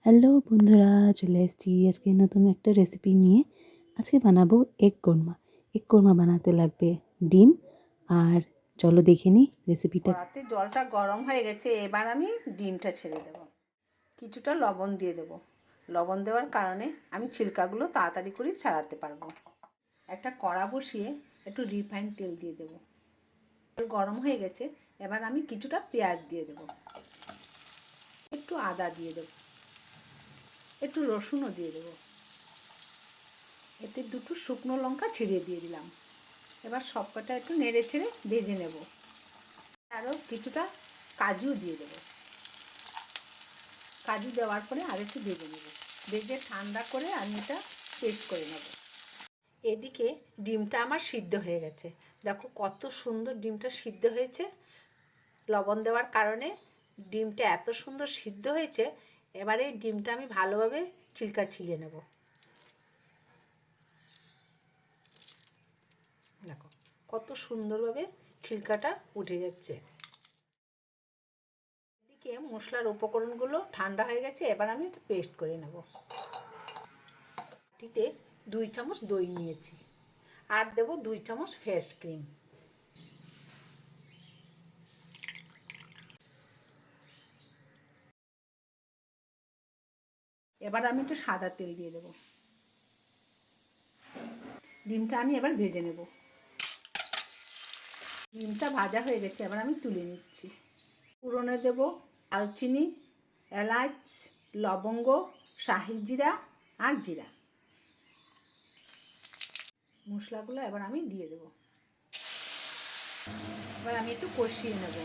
Hello বন্ধুরা, চলে এসেছি আজকে নতুন একটা রেসিপি নিয়ে। আজকে বানাবো এগ কোরমা। এগ কোরমা বানাতে লাগবে ডিম। আর চলো দেখে নিই রেসিপিটা। কড়াতে জলটা গরম হয়ে গেছে, এবার আমি ডিমটা ছেড়ে দেব। কিছুটা লবণ দিয়ে দেব। লবণ দেওয়ার কারণে আমি ছিলকাগুলো তাড়াতাড়ি করে ছাড়াতে পারবো। একটা কড়া বসিয়ে একটু রিফাইন তেল দিয়ে দেব। তেল গরম হয়ে গেছে, এবার আমি কিছুটা পেঁয়াজ দিয়ে দেব, একটু আদা দিয়ে দেব, একটু রসুনও দিয়ে দেব, এতে দুটো শুকনো লঙ্কা ছিঁড়িয়ে দিয়ে দিলাম। এবার সবকটা একটু নেড়ে ছেড়ে ভেজে নেব। আরও কিছুটা কাজু দিয়ে দেবো। কাজু দেওয়ার পরে আরেকটু ভেজে নেব। ভেজে ঠান্ডা করে আমি এটা পেস্ট করে নেব। এদিকে ডিমটা আমার সিদ্ধ হয়ে গেছে। দেখো কত সুন্দর ডিমটা সিদ্ধ হয়েছে। লবণ দেওয়ার কারণে ডিমটা এত সুন্দর সিদ্ধ হয়েছে। এবারে ডিমটা আমি ভালোভাবে ছিলিয়ে নেব। দেখো কত সুন্দরভাবে ছিলকাটা উঠে যাচ্ছে। এদিকে মশলার উপকরণগুলো ঠান্ডা হয়ে গেছে, এবার আমি পেস্ট করে নেব। বাটিতে 2 চামচ দই নিয়েছি, আর দেব 2 চামচ ফ্রেশ ক্রিম। এবার আমি একটু সাদা তেল দিয়ে দেব। ডিমটা আমি এবার ভেজে নেব। ডিমটা ভাজা হয়ে গেছে, এবার আমি তুলে নিচ্ছি। ফোড়নে দেব দারচিনি, এলাচ, লবঙ্গ, শাহি জিরা আর জিরা। মশলাগুলো এবার আমি দিয়ে দেব। এবার আমি একটু কষিয়ে নেব।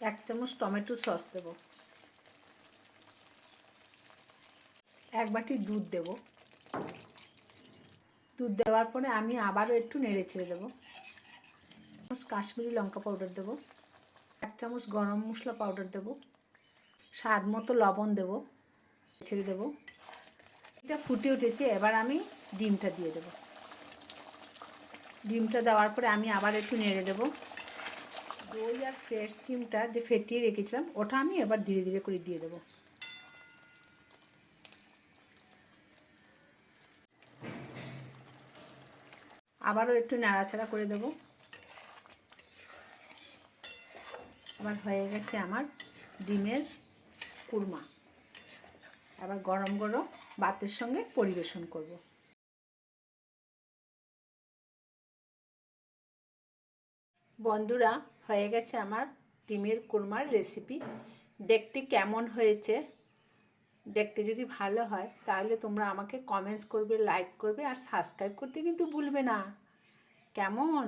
1 চামচ টমেটো সস দেব। 1 বাটি দুধ দেব। দুধ দেওয়ার পরে আমি আবারও একটু নেড়ে ছেড়ে দেবো। কাশ্মীরি লঙ্কা পাউডার দেবো। 1 চামচ গরম মশলা পাউডার দেবো। স্বাদ মতো লবণ দেবো। ছেড়ে দেবো। এটা ফুটে উঠেছে, এবার আমি ডিমটা দিয়ে দেবো। ডিমটা দেওয়ার পরে আমি আবার একটু নেড়ে দেবো। দই আর ফ্রেশ ক্রিমটা যে ফেটিয়ে রেখেছিলাম ওটা আমি এবার ধীরে ধীরে করে দিয়ে দেবো। আবারও একটু নাড়াচাড়া করে দেবো। আবার হয়ে গেছে আমার ডিমের কুরমা। আবার গরম গরম ভাতের সঙ্গে পরিবেশন করব। বন্ধুরা, হয়ে গেছে আমার ডিমের কুরমার রেসিপি। দেখতে কেমন হয়েছে, দেখতে যদি ভালো হয় তাহলে তোমরা আমাকে কমেন্টস করবে, লাইক করবে আর সাবস্ক্রাইব করতে কিন্তু ভুলবে না। কেমন?